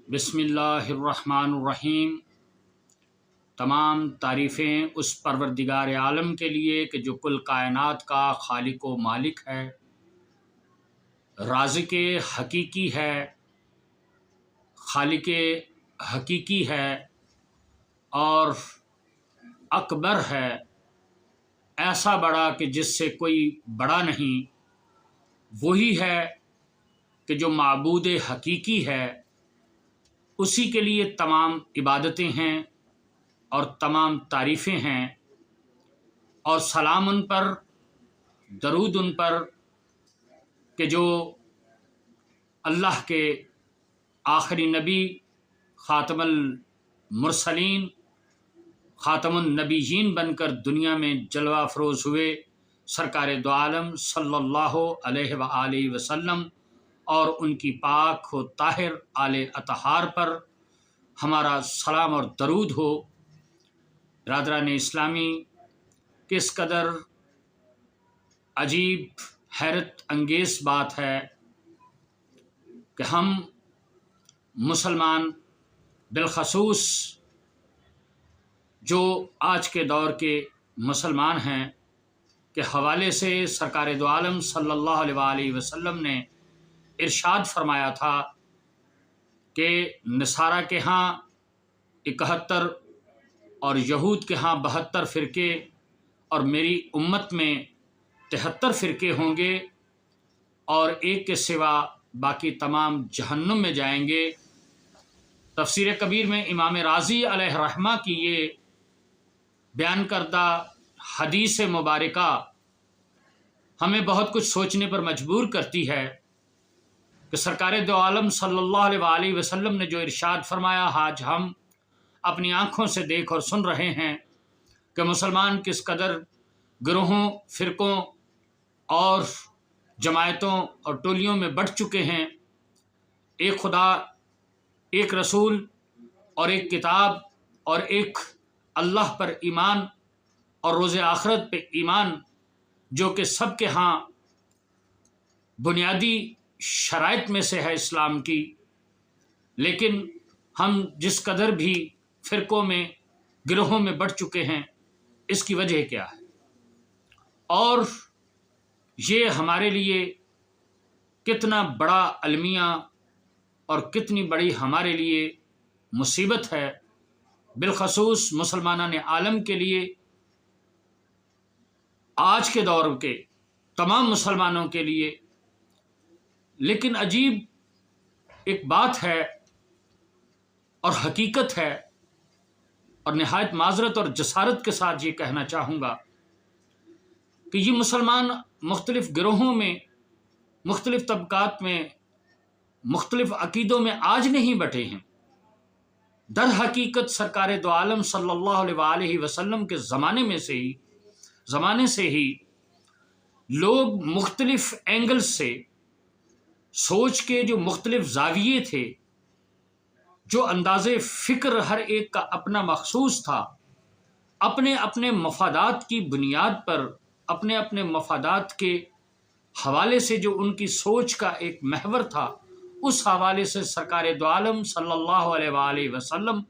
بسم اللہ الرحمن الرحیم۔ تمام تعریفیں اس پروردگار عالم کے لیے کہ جو کل کائنات کا خالق و مالک ہے، رازق حقیقی ہے، خالق حقیقی ہے اور اکبر ہے، ایسا بڑا کہ جس سے کوئی بڑا نہیں۔ وہی ہے کہ جو معبود حقیقی ہے، اسی کے لیے تمام عبادتیں ہیں اور تمام تعریفیں ہیں، اور سلام ان پر، درود ان پر کہ جو اللہ کے آخری نبی، خاتم المرسلین، خاتم النبیین بن کر دنیا میں جلوہ افروز ہوئے سرکار دو عالم صلی اللہ علیہ وآلہ وسلم اور ان کی پاک و طاہر آل اطہار پر ہمارا سلام اور درود ہو۔ برادران اسلامی، کس قدر عجیب حیرت انگیز بات ہے کہ ہم مسلمان، بالخصوص جو آج کے دور کے مسلمان ہیں، کے حوالے سے سرکار دو عالم صلی اللہ علیہ وآلہ وسلم نے ارشاد فرمایا تھا کہ نصارہ کے ہاں 71 اور یہود کے ہاں 72 فرقے اور میری امت میں 73 فرقے ہوں گے، اور ایک کے سوا باقی تمام جہنم میں جائیں گے۔ تفسیر کبیر میں امام رازی علیہ رحمہ کی یہ بیان کردہ حدیث مبارکہ ہمیں بہت کچھ سوچنے پر مجبور کرتی ہے کہ سرکار دو عالم صلی اللہ علیہ وآلہ وسلم نے جو ارشاد فرمایا، آج ہم اپنی آنکھوں سے دیکھ اور سن رہے ہیں کہ مسلمان کس قدر گروہوں، فرقوں اور جماعتوں اور ٹولیوں میں بٹ چکے ہیں۔ ایک خدا، ایک رسول اور ایک کتاب اور ایک اللہ پر ایمان اور روز آخرت پہ ایمان، جو کہ سب کے ہاں بنیادی شرائط میں سے ہے اسلام کی، لیکن ہم جس قدر بھی فرقوں میں، گروہوں میں بٹ چکے ہیں، اس کی وجہ کیا ہے؟ اور یہ ہمارے لیے کتنا بڑا المیہ اور کتنی بڑی ہمارے لیے مصیبت ہے، بالخصوص مسلمانان عالم کے لیے، آج کے دور کے تمام مسلمانوں کے لیے۔ لیکن عجیب ایک بات ہے اور حقیقت ہے، اور نہایت معذرت اور جسارت کے ساتھ یہ کہنا چاہوں گا کہ یہ مسلمان مختلف گروہوں میں، مختلف طبقات میں، مختلف عقیدوں میں آج نہیں بٹے ہیں۔ در حقیقت سرکار دو عالم صلی اللہ علیہ وآلہ وسلم کے زمانے سے ہی لوگ مختلف اینگل سے سوچ کے، جو مختلف زاویے تھے، جو انداز فکر ہر ایک کا اپنا مخصوص تھا، اپنے اپنے مفادات کی بنیاد پر، اپنے اپنے مفادات کے حوالے سے جو ان کی سوچ کا ایک محور تھا، اس حوالے سے سرکار دو عالم صلی اللہ علیہ وآلہ وسلم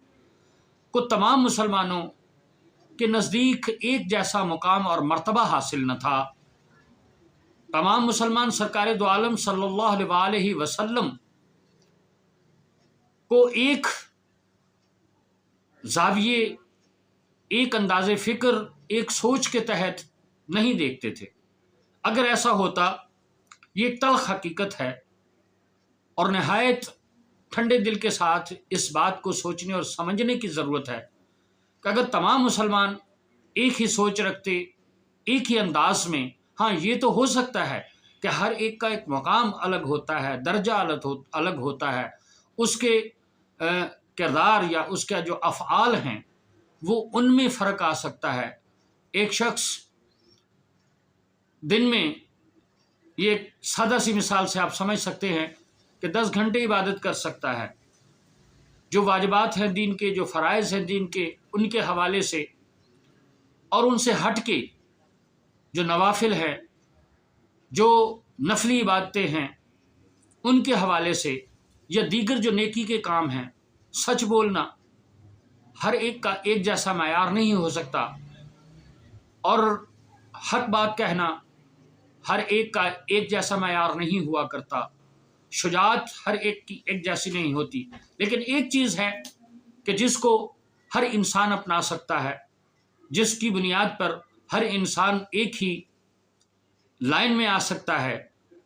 کو تمام مسلمانوں کے نزدیک ایک جیسا مقام اور مرتبہ حاصل نہ تھا۔ تمام مسلمان سرکار دو عالم صلی اللہ علیہ وآلہ وسلم کو ایک زاویے، ایک انداز فکر، ایک سوچ کے تحت نہیں دیکھتے تھے۔ اگر ایسا ہوتا، یہ ایک تلخ حقیقت ہے، اور نہایت ٹھنڈے دل کے ساتھ اس بات کو سوچنے اور سمجھنے کی ضرورت ہے کہ اگر تمام مسلمان ایک ہی سوچ رکھتے، ایک ہی انداز میں، ہاں یہ تو ہو سکتا ہے کہ ہر ایک کا ایک مقام الگ ہوتا ہے، درجہ الگ ہوتا ہے، اس کے کردار یا اس کا جو افعال ہیں وہ ان میں فرق آ سکتا ہے۔ ایک شخص دن میں، یہ ایک سادہ سی مثال سے آپ سمجھ سکتے ہیں کہ 10 گھنٹے عبادت کر سکتا ہے، جو واجبات ہیں دین کے، جو فرائض ہیں دین کے، ان کے حوالے سے، اور ان سے ہٹ کے جو نوافل ہیں، جو نفلی عبادتیں ہیں، ان کے حوالے سے یا دیگر جو نیکی کے کام ہیں، سچ بولنا، ہر ایک کا ایک جیسا معیار نہیں ہو سکتا، اور حق بات کہنا ہر ایک کا ایک جیسا معیار نہیں ہوا کرتا، شجاعت ہر ایک کی ایک جیسی نہیں ہوتی، لیکن ایک چیز ہے کہ جس کو ہر انسان اپنا سکتا ہے، جس کی بنیاد پر ہر انسان ایک ہی لائن میں آ سکتا ہے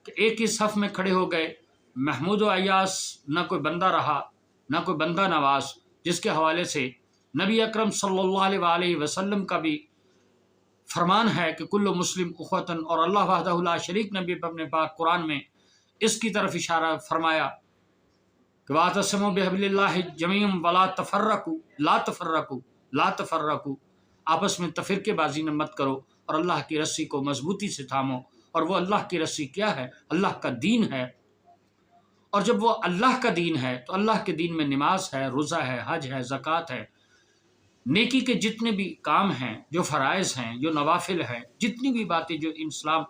کہ ایک ہی صف میں کھڑے ہو گئے۔ محمود و ایاس نہ کوئی بندہ رہا نہ کوئی بندہ نواز، جس کے حوالے سے نبی اکرم صلی اللہ علیہ وآلہ وسلم کا بھی فرمان ہے کہ کل مسلم اخوتن، اور اللہ وحدہ لا شریک نے بھی اپنے پاک قرآن میں اس کی طرف اشارہ فرمایا کہ واعتصموا بحبل اللہ جمیعا ولا تفرقوا، لا تفرقوا، لا تفرقوا، آپس میں تفرقے بازی نہ مت کرو، اور اللہ کی رسی کو مضبوطی سے تھامو، اور وہ اللہ کی رسی کیا ہے؟ اللہ کا دین ہے، اور جب وہ اللہ کا دین ہے تو اللہ کے دین میں نماز ہے، روزہ ہے، حج ہے، زکوٰۃ ہے، نیکی کے جتنے بھی کام ہیں، جو فرائض ہیں، جو نوافل ہیں، جتنی بھی باتیں جو اسلام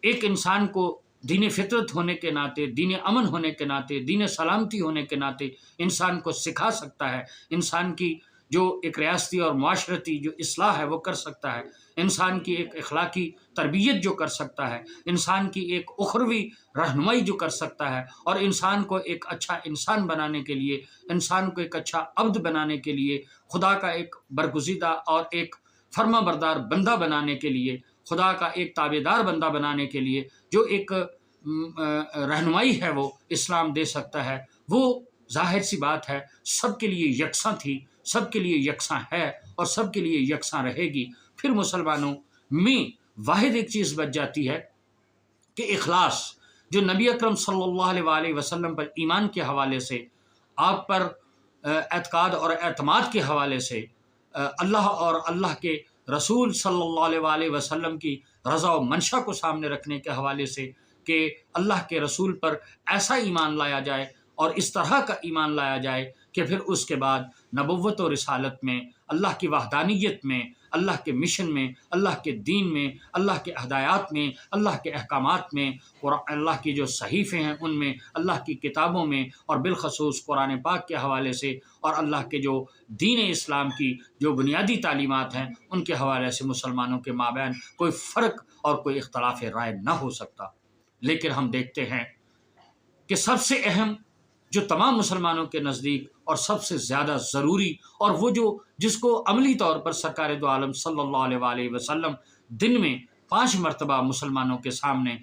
ایک انسان کو دین فطرت ہونے کے ناطے، دین امن ہونے کے ناطے، دین سلامتی ہونے کے ناطے انسان کو سکھا سکتا ہے، انسان کی جو ایک ریاستی اور معاشرتی جو اصلاح ہے وہ کر سکتا ہے، انسان کی ایک اخلاقی تربیت جو کر سکتا ہے، انسان کی ایک اخروی رہنمائی جو کر سکتا ہے، اور انسان کو ایک اچھا انسان بنانے کے لیے، انسان کو ایک اچھا عبد بنانے کے لیے، خدا کا ایک برگزیدہ اور ایک فرما بردار بندہ بنانے کے لیے، خدا کا ایک تابعدار بندہ بنانے کے لیے جو ایک رہنمائی ہے وہ اسلام دے سکتا ہے، وہ ظاہر سی بات ہے سب کے لیے یکساں تھی، سب کے لیے یکساں ہے، اور سب کے لیے یکساں رہے گی۔ پھر مسلمانوں میں واحد ایک چیز بچ جاتی ہے کہ اخلاص، جو نبی اکرم صلی اللہ علیہ وآلہ وسلم پر ایمان کے حوالے سے، آپ پر اعتقاد اور اعتماد کے حوالے سے، اللہ اور اللہ کے رسول صلی اللہ علیہ وآلہ وسلم کی رضا و منشا کو سامنے رکھنے کے حوالے سے کہ اللہ کے رسول پر ایسا ایمان لایا جائے اور اس طرح کا ایمان لایا جائے کہ پھر اس کے بعد نبوت و رسالت میں، اللہ کی وحدانیت میں، اللہ کے مشن میں، اللہ کے دین میں، اللہ کے ہدایات میں، اللہ کے احکامات میں، اور اللہ کی جو صحیفے ہیں ان میں، اللہ کی کتابوں میں، اور بالخصوص قرآن پاک کے حوالے سے، اور اللہ کے جو دین اسلام کی جو بنیادی تعلیمات ہیں ان کے حوالے سے مسلمانوں کے مابین کوئی فرق اور کوئی اختلاف رائے نہ ہو سکتا۔ لیکن ہم دیکھتے ہیں کہ سب سے اہم جو تمام مسلمانوں کے نزدیک اور سب سے زیادہ ضروری، اور وہ جس کو عملی طور پر سرکار دو عالم صلی اللہ علیہ وآلہ وسلم دن میں 5 مرتبہ مسلمانوں کے سامنے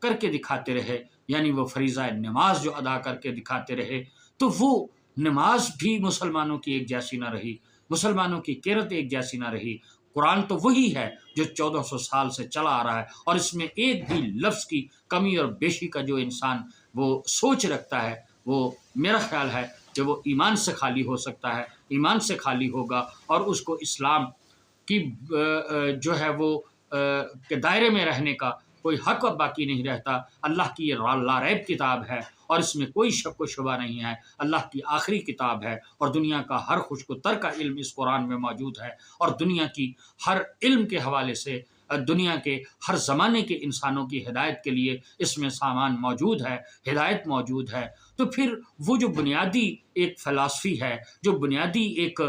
کر کے دکھاتے رہے، یعنی وہ فریضہ نماز جو ادا کر کے دکھاتے رہے، تو وہ نماز بھی مسلمانوں کی ایک جیسی نہ رہی، مسلمانوں کی قرت ایک جیسی نہ رہی۔ قرآن تو وہی ہے جو 1400 سال سے چلا آ رہا ہے، اور اس میں ایک بھی لفظ کی کمی اور بیشی کا جو انسان وہ سوچ رکھتا ہے، وہ میرا خیال ہے کہ وہ ایمان سے خالی ہو سکتا ہے، ایمان سے خالی ہوگا، اور اس کو اسلام کی جو ہے وہ کے دائرے میں رہنے کا کوئی حق باقی نہیں رہتا۔ اللہ کی یہ لاریب کتاب ہے، اور اس میں کوئی شک و شبہ نہیں ہے، اللہ کی آخری کتاب ہے، اور دنیا کا ہر خوش کو تر کا علم اس قرآن میں موجود ہے، اور دنیا کی ہر علم کے حوالے سے دنیا کے ہر زمانے کے انسانوں کی ہدایت کے لیے اس میں سامان موجود ہے، ہدایت موجود ہے۔ تو پھر وہ جو بنیادی ایک فلسفی ہے، جو بنیادی ایک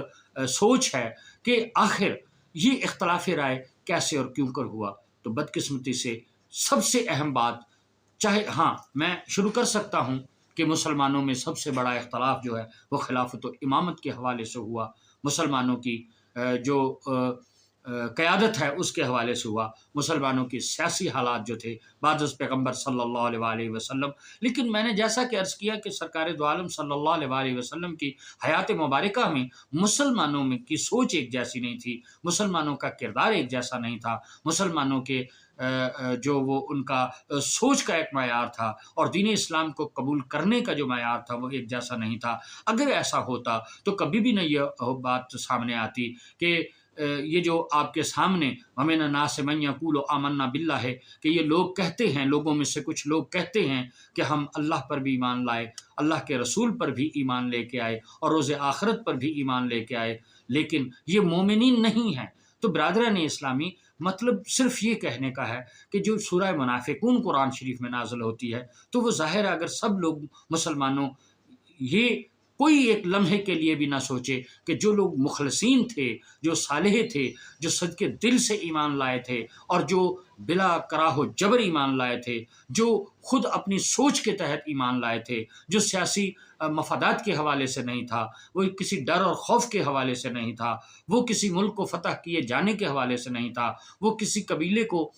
سوچ ہے کہ آخر یہ اختلاف رائے کیسے اور کیوں کر ہوا، تو بدقسمتی سے سب سے اہم بات، چاہے میں شروع کر سکتا ہوں کہ مسلمانوں میں سب سے بڑا اختلاف جو ہے وہ خلافت و امامت کے حوالے سے ہوا، مسلمانوں کی جو قیادت ہے اس کے حوالے سے ہوا، مسلمانوں کی سیاسی حالات جو تھے بعد از پیغمبر صلی اللہ علیہ وآلہ وسلم۔ لیکن میں نے جیسا کہ عرض کیا کہ سرکار دو عالم صلی اللہ علیہ وآلہ وسلم کی حیات مبارکہ میں مسلمانوں میں کی سوچ ایک جیسی نہیں تھی، مسلمانوں کا کردار ایک جیسا نہیں تھا، مسلمانوں کے جو وہ ان کا سوچ کا ایک معیار تھا، اور دین اسلام کو قبول کرنے کا جو معیار تھا وہ ایک جیسا نہیں تھا۔ اگر ایسا ہوتا تو کبھی بھی نہ یہ بات سامنے آتی کہ یہ جو آپ کے سامنے وَمِنَ النَّاسِ مَن يَقُولُ آمَنَّا بِاللَّهِ ہے کہ یہ لوگ کہتے ہیں، لوگوں میں سے کچھ لوگ کہتے ہیں کہ ہم اللہ پر بھی ایمان لائے، اللہ کے رسول پر بھی ایمان لے کے آئے، اور روز آخرت پر بھی ایمان لے کے آئے، لیکن یہ مومنین نہیں ہیں۔ تو برادران اسلامی، مطلب صرف یہ کہنے کا ہے کہ جو سورہ منافقون قرآن شریف میں نازل ہوتی ہے تو وہ ظاہر ہے اگر سب لوگ مسلمانوں یہ کوئی ایک لمحے کے لیے بھی نہ سوچے کہ جو لوگ مخلصین تھے، جو صالح تھے، جو صدقے دل سے ایمان لائے تھے اور جو بلا کراہ و جبر ایمان لائے تھے، جو خود اپنی سوچ کے تحت ایمان لائے تھے، جو سیاسی مفادات کے حوالے سے نہیں تھا، وہ کسی ڈر اور خوف کے حوالے سے نہیں تھا، وہ کسی ملک کو فتح کیے جانے کے حوالے سے نہیں تھا، وہ کسی قبیلے کو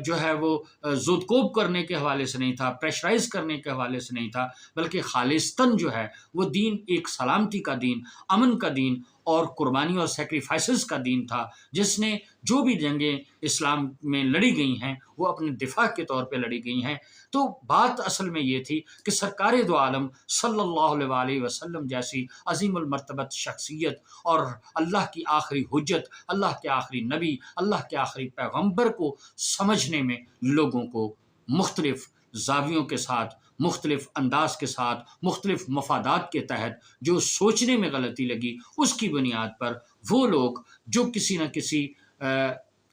جو ہے وہ زودکوب کرنے کے حوالے سے نہیں تھا، پریشرائز کرنے کے حوالے سے نہیں تھا، بلکہ خالصتاً جو ہے وہ دین ایک سلامتی کا دین، امن کا دین اور قربانی اور سیکریفائسز کا دین تھا، جس نے جو بھی جنگیں اسلام میں لڑی گئی ہیں وہ اپنے دفاع کے طور پہ لڑی گئی ہیں۔ تو بات اصل میں یہ تھی کہ سرکار دو عالم صلی اللہ علیہ وسلم جیسی عظیم المرتبت شخصیت اور اللہ کی آخری حجت، اللہ کے آخری نبی، اللہ کے آخری پیغمبر کو سمجھنے میں لوگوں کو مختلف زاویوں کے ساتھ، مختلف انداز کے ساتھ، مختلف مفادات کے تحت جو سوچنے میں غلطی لگی، اس کی بنیاد پر وہ لوگ جو کسی نہ کسی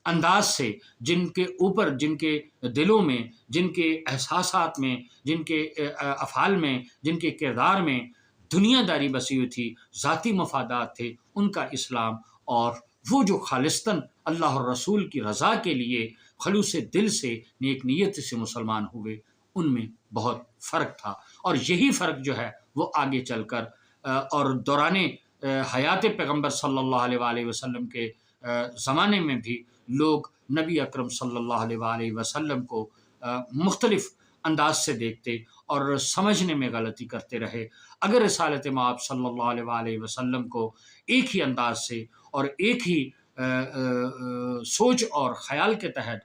انداز سے، جن کے اوپر، جن کے دلوں میں، جن کے احساسات میں، جن کے افعال میں، جن کے کردار میں دنیا داری بسی ہوئی تھی، ذاتی مفادات تھے، ان کا اسلام اور وہ جو خالصتاً اللہ اور رسول کی رضا کے لیے خلوص دل سے، نیک نیت سے مسلمان ہوئے، ان میں بہت فرق تھا۔ اور یہی فرق جو ہے وہ آگے چل کر اور دوران حیات پیغمبر صلی اللہ علیہ وآلہ وسلم کے زمانے میں بھی لوگ نبی اکرم صلی اللہ علیہ وآلہ وسلم کو مختلف انداز سے دیکھتے اور سمجھنے میں غلطی کرتے رہے۔ اگر رسالت مآب صلی اللہ علیہ وآلہ وسلم کو ایک ہی انداز سے اور ایک ہی سوچ اور خیال کے تحت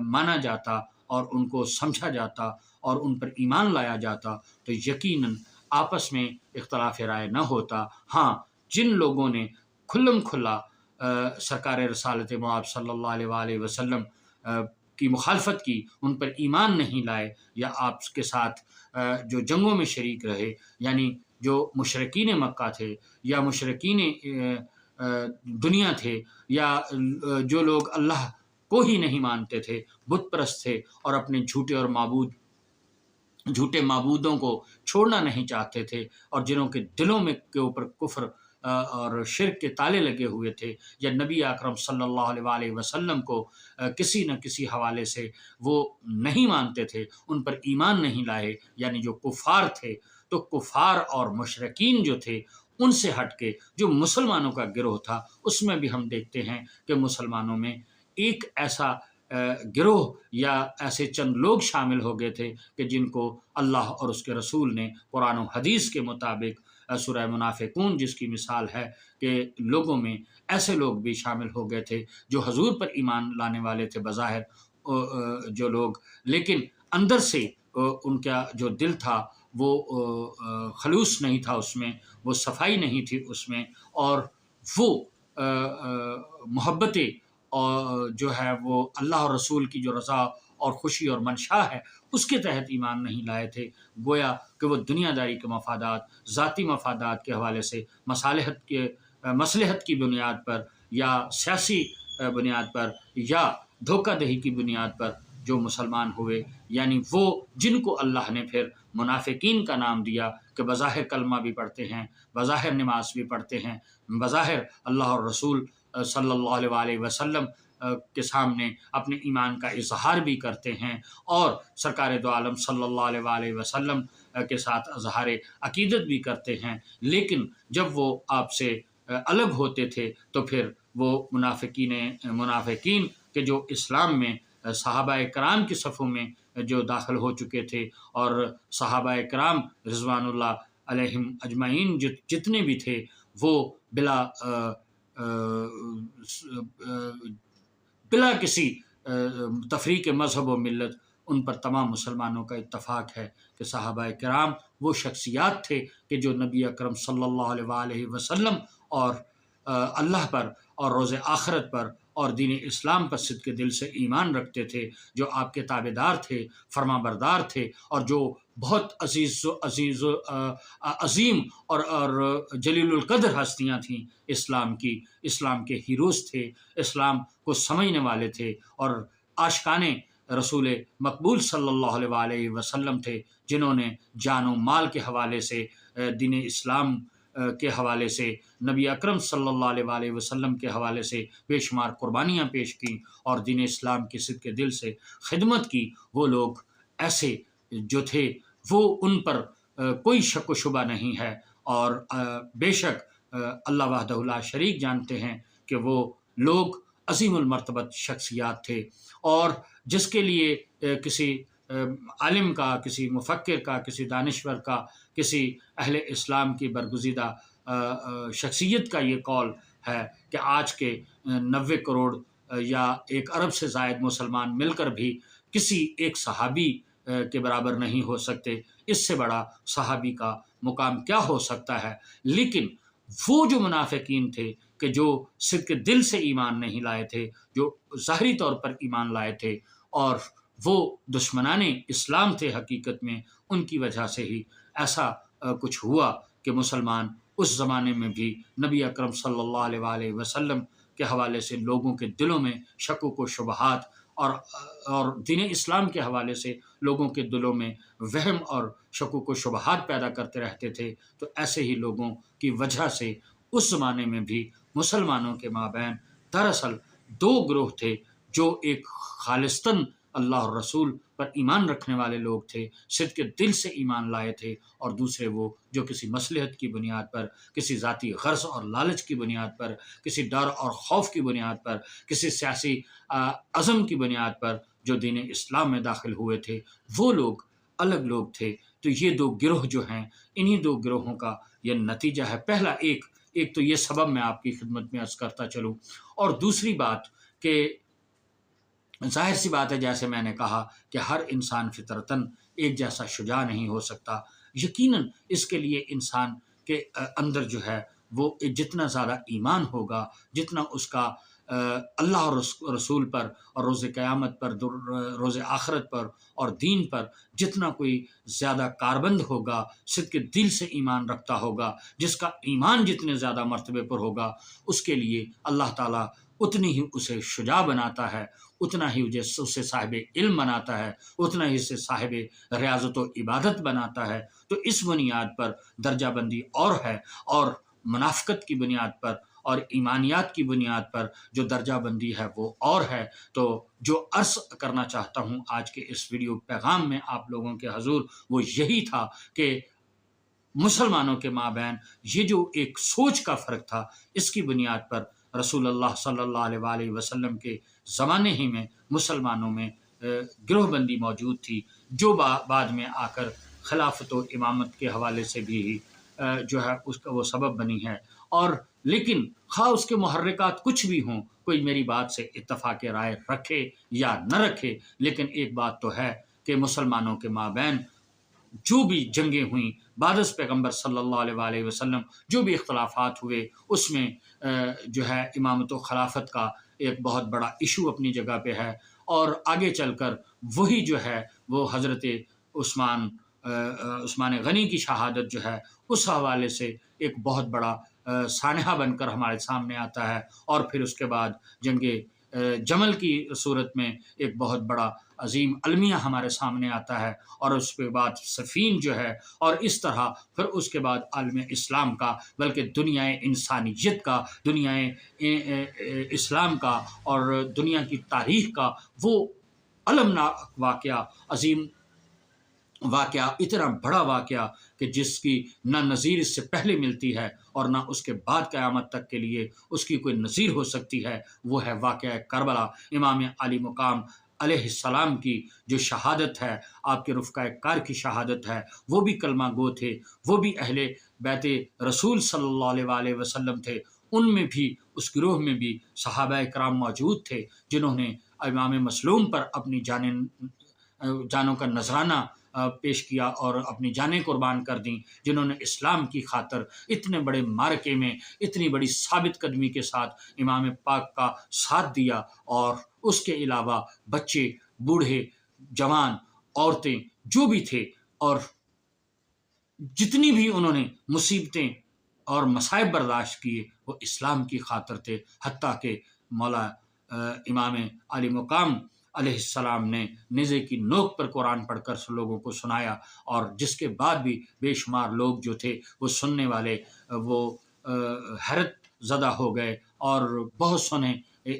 مانا جاتا اور ان کو سمجھا جاتا اور ان پر ایمان لایا جاتا تو یقیناً آپس میں اختلاف رائے نہ ہوتا۔ ہاں، جن لوگوں نے کھلم کھلا سرکار رسالت مآب صلی اللہ علیہ وآلہ وسلم کی مخالفت کی، ان پر ایمان نہیں لائے یا آپ کے ساتھ جو جنگوں میں شریک رہے، یعنی جو مشرکین مکہ تھے یا مشرکین دنیا تھے یا جو لوگ اللہ کو ہی نہیں مانتے تھے، بت پرست تھے اور اپنے جھوٹے معبودوں کو چھوڑنا نہیں چاہتے تھے اور جنہوں کے دلوں میں کے اوپر کفر اور شرک کے تالے لگے ہوئے تھے، یا نبی اکرم صلی اللہ علیہ وآلہ وسلم کو کسی نہ کسی حوالے سے وہ نہیں مانتے تھے، ان پر ایمان نہیں لائے، یعنی جو کفار تھے، تو کفار اور مشرکین جو تھے ان سے ہٹ کے جو مسلمانوں کا گروہ تھا، اس میں بھی ہم دیکھتے ہیں کہ مسلمانوں میں ایک ایسا گروہ یا ایسے چند لوگ شامل ہو گئے تھے کہ جن کو اللہ اور اس کے رسول نے قرآن و حدیث کے مطابق سورہ منافقون جس کی مثال ہے کہ لوگوں میں ایسے لوگ بھی شامل ہو گئے تھے جو حضور پر ایمان لانے والے تھے بظاہر جو لوگ، لیکن اندر سے ان کا جو دل تھا وہ خلوص نہیں تھا، اس میں وہ صفائی نہیں تھی اس میں، اور وہ محبتیں اور جو ہے وہ اللہ اور رسول کی جو رضا اور خوشی اور منشا ہے اس کے تحت ایمان نہیں لائے تھے۔ گویا کہ وہ دنیا داری کے مفادات، ذاتی مفادات کے حوالے سے، مصلحت کی بنیاد پر یا سیاسی بنیاد پر یا دھوکہ دہی کی بنیاد پر جو مسلمان ہوئے، یعنی وہ جن کو اللہ نے پھر منافقین کا نام دیا کہ بظاہر کلمہ بھی پڑھتے ہیں، بظاہر نماز بھی پڑھتے ہیں، بظاہر اللہ اور رسول صلی اللہ علیہ وآلہ وسلم کے سامنے اپنے ایمان کا اظہار بھی کرتے ہیں اور سرکار دو عالم صلی اللہ علیہ وآلہ وسلم کے ساتھ اظہار عقیدت بھی کرتے ہیں، لیکن جب وہ آپ سے الگ ہوتے تھے تو پھر وہ منافقین کے جو اسلام میں صحابہ کرام کی صفوں میں جو داخل ہو چکے تھے اور صحابہ کرام رضوان اللہ علیہم اجمعین جتنے بھی تھے وہ بلا کسی تفریق مذہب و ملت ان پر تمام مسلمانوں کا اتفاق ہے کہ صحابہ کرام وہ شخصیات تھے کہ جو نبی اکرم صلی اللہ علیہ وآلہ وسلم اور اللہ پر اور روز آخرت پر اور دین اسلام پر صدق دل سے ایمان رکھتے تھے، جو آپ کے تابع دار تھے، فرما بردار تھے، اور جو بہت عظیم اور جلیل القدر ہستیاں تھیں اسلام کے ہیروز تھے، اسلام کو سمجھنے والے تھے اور عاشقانے رسول مقبول صلی اللہ علیہ وآلہ وسلم تھے، جنہوں نے جان و مال کے حوالے سے دین اسلام کے حوالے سے نبی اکرم صلی اللہ علیہ وسلم کے حوالے سے بے شمار قربانیاں پیش کیں اور دین اسلام کی صدق دل سے خدمت کی، وہ لوگ ایسے جو تھے وہ ان پر کوئی شک و شبہ نہیں ہے، اور بے شک اللہ وحدہ لا شریک جانتے ہیں کہ وہ لوگ عظیم المرتبت شخصیات تھے، اور جس کے لیے کسی عالم کا، کسی مفکر کا، کسی دانشور کا، کسی اہل اسلام کی برگزیدہ شخصیت کا یہ قول ہے کہ آج کے 90 کروڑ یا 1 ارب سے زائد مسلمان مل کر بھی کسی ایک صحابی کے برابر نہیں ہو سکتے، اس سے بڑا صحابی کا مقام کیا ہو سکتا ہے۔ لیکن وہ جو منافقین تھے کہ جو صدق دل سے ایمان نہیں لائے تھے، جو ظاہری طور پر ایمان لائے تھے، اور وہ دشمنان اسلام تھے حقیقت میں، ان کی وجہ سے ہی ایسا کچھ ہوا کہ مسلمان اس زمانے میں بھی نبی اکرم صلی اللہ علیہ وسلم کے حوالے سے لوگوں کے دلوں میں شکوک و شبہات، اور دین اسلام کے حوالے سے لوگوں کے دلوں میں وہم اور شکوک و شبہات پیدا کرتے رہتے تھے۔ تو ایسے ہی لوگوں کی وجہ سے اس زمانے میں بھی مسلمانوں کے مابین دراصل 2 گروہ تھے، جو ایک خالصتاً اللہ اور رسول پر ایمان رکھنے والے لوگ تھے، صدق کے دل سے ایمان لائے تھے، اور دوسرے وہ جو کسی مصلحت کی بنیاد پر، کسی ذاتی غرض اور لالچ کی بنیاد پر، کسی ڈر اور خوف کی بنیاد پر، کسی سیاسی عزم کی بنیاد پر جو دین اسلام میں داخل ہوئے تھے، وہ لوگ الگ لوگ تھے۔ تو یہ 2 گروہ جو ہیں، انہی 2 گروہوں کا یہ نتیجہ ہے۔ پہلا ایک تو یہ سبب میں آپ کی خدمت میں عرض کرتا چلوں، اور دوسری بات کہ ظاہر سی بات ہے، جیسے میں نے کہا کہ ہر انسان فطرتاً ایک جیسا شجاع نہیں ہو سکتا۔ یقیناً اس کے لیے انسان کے اندر جو ہے وہ جتنا زیادہ ایمان ہوگا، جتنا اس کا اللہ اور رسول پر اور روز قیامت پر، روز آخرت پر اور دین پر جتنا کوئی زیادہ کاربند ہوگا، صدق دل سے ایمان رکھتا ہوگا، جس کا ایمان جتنے زیادہ مرتبے پر ہوگا، اس کے لیے اللہ تعالیٰ اتنی ہی اسے شجاع بناتا ہے، اتنا ہی اسے صاحب علم بناتا ہے، اتنا ہی اسے صاحب ریاضت و عبادت بناتا ہے۔ تو اس بنیاد پر درجہ بندی اور ہے، اور منافقت کی بنیاد پر اور ایمانیات کی بنیاد پر جو درجہ بندی ہے وہ اور ہے۔ تو جو عرض کرنا چاہتا ہوں آج کے اس ویڈیو پیغام میں آپ لوگوں کے حضور، وہ یہی تھا کہ مسلمانوں کے مابین یہ جو ایک سوچ کا فرق تھا، اس کی بنیاد پر رسول اللہ صلی اللہ علیہ وسلم کے زمانے ہی میں مسلمانوں میں گروہ بندی موجود تھی، جو بعد میں آ کر خلافت و امامت کے حوالے سے بھی جو ہے اس کا وہ سبب بنی ہے۔ اور لیکن خواہ اس کے محرکات کچھ بھی ہوں، کوئی میری بات سے اتفاق رائے رکھے یا نہ رکھے، لیکن ایک بات تو ہے کہ مسلمانوں کے مابین جو بھی جنگیں ہوئیں بعد از پیغمبر صلی اللہ علیہ وسلم، جو بھی اختلافات ہوئے، اس میں جو ہے امامت و خلافت کا ایک بہت بڑا ایشو اپنی جگہ پہ ہے، اور آگے چل کر وہی جو ہے وہ حضرت عثمان غنی کی شہادت جو ہے اس حوالے سے ایک بہت بڑا سانحہ بن کر ہمارے سامنے آتا ہے، اور پھر اس کے بعد جنگ جمل کی صورت میں ایک بہت بڑا عظیم المیہ ہمارے سامنے آتا ہے، اور اس کے بعد صفین جو ہے، اور اس طرح پھر اس کے بعد عالم اسلام کا، بلکہ دنیا انسانیت کا، دنیا اسلام کا اور دنیا کی تاریخ کا وہ المناک واقعہ، عظیم واقعہ، اتنا بڑا واقعہ کہ جس کی نہ نظیر اس سے پہلے ملتی ہے اور نہ اس کے بعد قیامت تک کے لیے اس کی کوئی نظیر ہو سکتی ہے، وہ ہے واقعہ کربلا۔ امام علی مقام علیہ السلام کی جو شہادت ہے، آپ کے رفقۂ کار کی شہادت ہے، وہ بھی کلمہ گو تھے، وہ بھی اہل بیت رسول صلی اللہ علیہ وسلم تھے، ان میں بھی، اس گروہ میں بھی صحابہ کرام موجود تھے جنہوں نے امام مظلوم پر اپنی جانوں کا نذرانہ پیش کیا اور اپنی جانیں قربان کر دیں، جنہوں نے اسلام کی خاطر اتنے بڑے معرکے میں اتنی بڑی ثابت قدمی کے ساتھ امام پاک کا ساتھ دیا، اور اس کے علاوہ بچے، بوڑھے، جوان، عورتیں جو بھی تھے، اور جتنی بھی انہوں نے مصیبتیں اور مصائب برداشت کیے وہ اسلام کی خاطر تھے، حتیٰ کہ مولا امام علی مقام علیہ السلام نے نیزے کی نوک پر قرآن پڑھ کر لوگوں کو سنایا، اور جس کے بعد بھی بے شمار لوگ جو تھے وہ سننے والے وہ حیرت زدہ ہو گئے، اور بہت سنے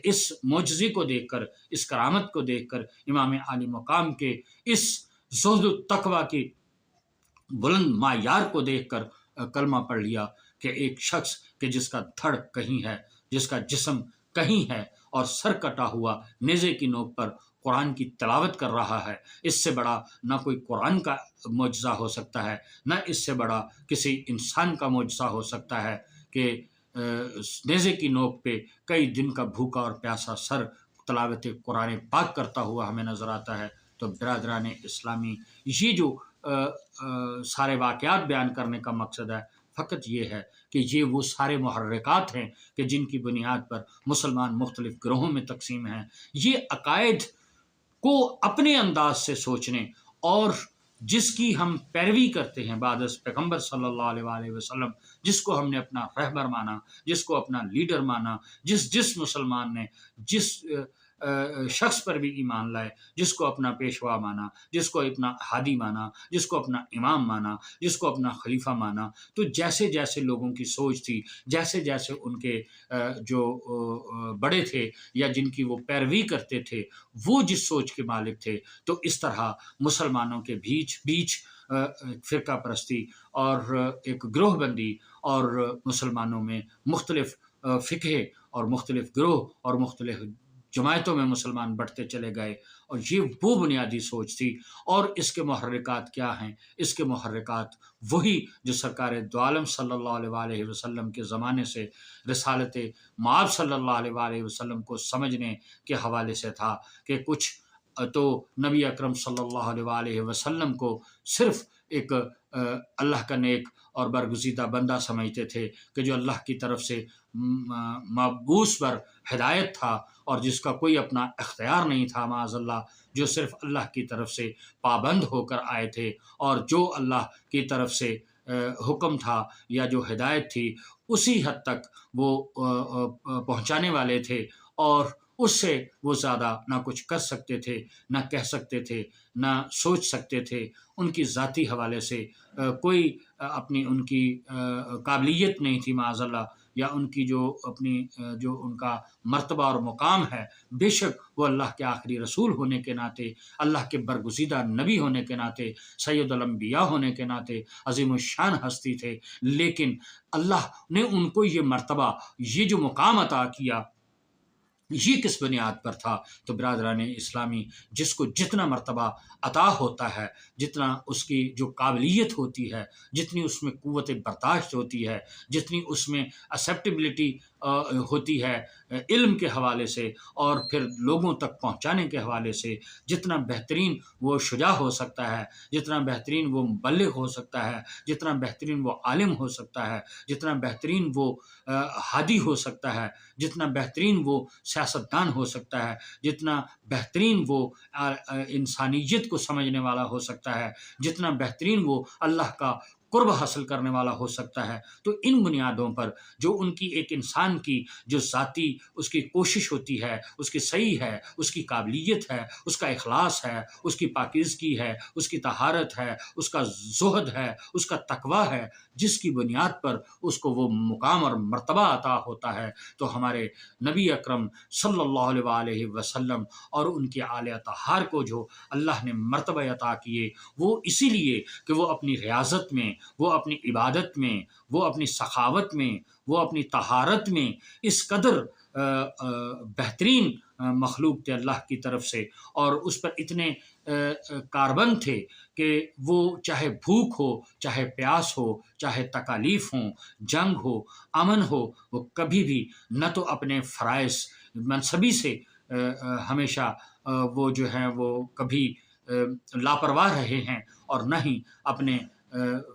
اس معجزے کو دیکھ کر، اس کرامت کو دیکھ کر، امام عالی مقام کے اس زہد و تقوی کی بلند معیار کو دیکھ کر کلمہ پڑھ لیا کہ ایک شخص کہ جس کا دھڑ کہیں ہے، جس کا جسم کہیں ہے، اور سر کٹا ہوا نیزے کی نوک پر قرآن کی تلاوت کر رہا ہے، اس سے بڑا نہ کوئی قرآن کا معجزہ ہو سکتا ہے، نہ اس سے بڑا کسی انسان کا معجزہ ہو سکتا ہے کہ نیزے کی نوک پہ کئی دن کا بھوکا اور پیاسا سر تلاوت قرآن پاک کرتا ہوا ہمیں نظر آتا ہے۔ تو برادران اسلامی، یہ جو سارے واقعات بیان کرنے کا مقصد ہے فقط یہ ہے کہ یہ وہ سارے محرکات ہیں کہ جن کی بنیاد پر مسلمان مختلف گروہوں میں تقسیم ہیں۔ یہ عقائد کو اپنے انداز سے سوچنے اور جس کی ہم پیروی کرتے ہیں بعد از پیغمبر صلی اللہ علیہ وآلہ وسلم، جس کو ہم نے اپنا رہبر مانا، جس کو اپنا لیڈر مانا، جس مسلمان نے جس شخص پر بھی ایمان لائے، جس کو اپنا پیشوا مانا، جس کو اپنا ہادی مانا، جس کو اپنا امام مانا، جس کو اپنا خلیفہ مانا، تو جیسے جیسے لوگوں کی سوچ تھی، جیسے جیسے ان کے جو بڑے تھے یا جن کی وہ پیروی کرتے تھے وہ جس سوچ کے مالک تھے، تو اس طرح مسلمانوں کے بیچ فرقہ پرستی اور ایک گروہ بندی اور مسلمانوں میں مختلف فقہ اور مختلف گروہ اور مختلف جماعتوں میں مسلمان بڑھتے چلے گئے، اور یہ وہ بنیادی سوچ تھی۔ اور اس کے محرکات کیا ہیں؟ اس کے محرکات وہی جو سرکار دو عالم صلی اللہ علیہ وآلہ وسلم کے زمانے سے رسالت مآب صلی اللہ علیہ وآلہ وسلم کو سمجھنے کے حوالے سے تھا، کہ کچھ تو نبی اکرم صلی اللہ علیہ وآلہ وسلم کو صرف ایک اللہ کا نیک اور برگزیدہ بندہ سمجھتے تھے کہ جو اللہ کی طرف سے مبعوث پر ہدایت تھا اور جس کا کوئی اپنا اختیار نہیں تھا معاذ اللہ، جو صرف اللہ کی طرف سے پابند ہو کر آئے تھے، اور جو اللہ کی طرف سے حکم تھا یا جو ہدایت تھی اسی حد تک وہ پہنچانے والے تھے، اور اس سے وہ زیادہ نہ کچھ کر سکتے تھے، نہ کہہ سکتے تھے، نہ سوچ سکتے تھے۔ ان کی ذاتی حوالے سے کوئی اپنی ان کی قابلیت نہیں تھی معاذ اللہ، یا ان کی جو اپنی جو ان کا مرتبہ اور مقام ہے، بے شک وہ اللہ کے آخری رسول ہونے کے ناطے، اللہ کے برگزیدہ نبی ہونے کے ناطے، سید الانبیاء ہونے کے ناطے عظیم الشان ہستی تھے، لیکن اللہ نے ان کو یہ مرتبہ، یہ جو مقام عطا کیا، یہ کس بنیاد پر تھا؟ تو برادران اسلامی، جس کو جتنا مرتبہ عطا ہوتا ہے، جتنا اس کی جو قابلیت ہوتی ہے، جتنی اس میں قوت برداشت ہوتی ہے، جتنی اس میں اسیپٹیبلٹی ہوتی ہے علم کے حوالے سے اور پھر لوگوں تک پہنچانے کے حوالے سے، جتنا بہترین وہ شجاع ہو سکتا ہے، جتنا بہترین وہ مبلغ ہو سکتا ہے، جتنا بہترین وہ عالم ہو سکتا ہے، جتنا بہترین وہ ہادی ہو سکتا ہے، جتنا بہترین وہ سیاستدان ہو سکتا ہے، جتنا بہترین وہ انسانیت کو سمجھنے والا ہو سکتا ہے، جتنا بہترین وہ اللہ کا قرب حاصل کرنے والا ہو سکتا ہے، تو ان بنیادوں پر جو ان کی ایک انسان کی جو ذاتی اس کی کوشش ہوتی ہے، اس کی صحیح ہے، اس کی قابلیت ہے، اس کا اخلاص ہے، اس کی پاکیزگی ہے، اس کی طہارت ہے، اس کا زہد ہے، اس کا تقویٰ ہے، جس کی بنیاد پر اس کو وہ مقام اور مرتبہ عطا ہوتا ہے، تو ہمارے نبی اکرم صلی اللہ علیہ وآلہ وسلم اور ان کے آل اطہار کو جو اللہ نے مرتبہ عطا کیے، وہ اسی لیے کہ وہ اپنی ریاضت میں، وہ اپنی عبادت میں، وہ اپنی سخاوت میں، وہ اپنی طہارت میں اس قدر بہترین مخلوق تھے اللہ کی طرف سے، اور اس پر اتنے کاربند تھے کہ وہ چاہے بھوک ہو، چاہے پیاس ہو، چاہے تکالیف ہوں، جنگ ہو، امن ہو، وہ کبھی بھی نہ تو اپنے فرائض منصبی سے ہمیشہ وہ جو ہیں وہ کبھی لاپرواہ رہے ہیں، اور نہ ہی اپنے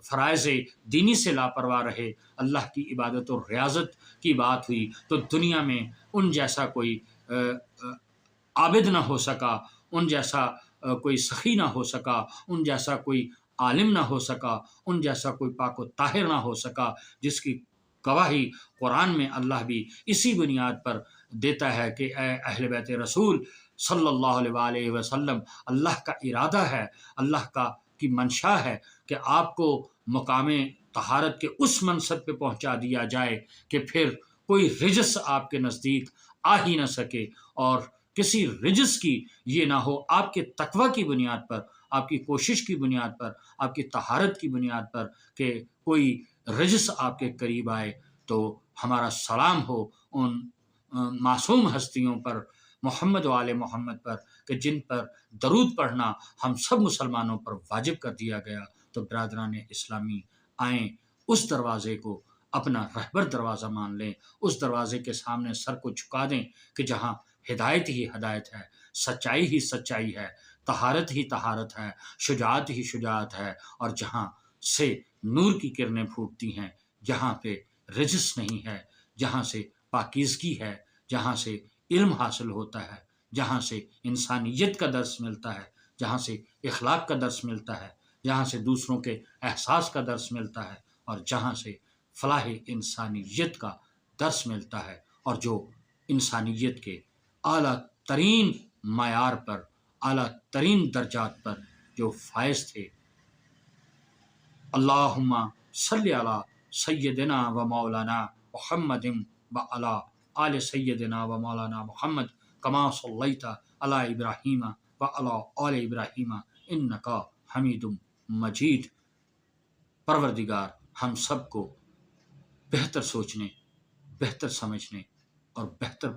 فرائض دینی سے لاپرواہ رہے۔ اللہ کی عبادت اور ریاضت کی بات ہوئی تو دنیا میں ان جیسا کوئی عابد نہ ہو سکا، ان جیسا کوئی سخی نہ ہو سکا، ان جیسا کوئی عالم نہ ہو سکا، ان جیسا کوئی پاک و طاہر نہ ہو سکا، جس کی گواہی قرآن میں اللہ بھی اسی بنیاد پر دیتا ہے کہ اے اہل بیت رسول صلی اللہ علیہ وآلہ وسلم، اللہ کا ارادہ ہے، اللہ کی منشا ہے کہ آپ کو مقام طہارت کے اس منصب پہ پہنچا دیا جائے کہ پھر کوئی رجس آپ کے نزدیک آ ہی نہ سکے، اور کسی رجس کی یہ نہ ہو آپ کے تقوی کی بنیاد پر، آپ کی کوشش کی بنیاد پر، آپ کی طہارت کی بنیاد پر کہ کوئی رجس آپ کے قریب آئے۔ تو ہمارا سلام ہو ان معصوم ہستیوں پر، محمد و آل محمد پر، کہ جن پر درود پڑھنا ہم سب مسلمانوں پر واجب کر دیا گیا۔ تو برادران اسلامی، آئیں اس دروازے کو اپنا رہبر دروازہ مان لیں، اس دروازے کے سامنے سر کو جھکا دیں کہ جہاں ہدایت ہی ہدایت ہے، سچائی ہی سچائی ہے، طہارت ہی طہارت ہے، شجاعت ہی شجاعت ہے، اور جہاں سے نور کی کرنیں پھوٹتی ہیں، جہاں پہ رجس نہیں ہے، جہاں سے پاکیزگی ہے، جہاں سے علم حاصل ہوتا ہے، جہاں سے انسانیت کا درس ملتا ہے، جہاں سے اخلاق کا درس ملتا ہے، جہاں سے دوسروں کے احساس کا درس ملتا ہے، اور جہاں سے فلاح انسانیت کا درس ملتا ہے، اور جو انسانیت کے اعلیٰ ترین معیار پر، اعلیٰ ترین درجات پر جو فائز تھے۔ اللہم صلی علی سیدنا و مولانا محمد و علی آل سیدنا و مولانا محمد کما صلیت علی ابراہیم و علی آل ابراہیم انکا حمید مجید۔ پروردگار ہم سب کو بہتر سوچنے، بہتر سمجھنے اور بہتر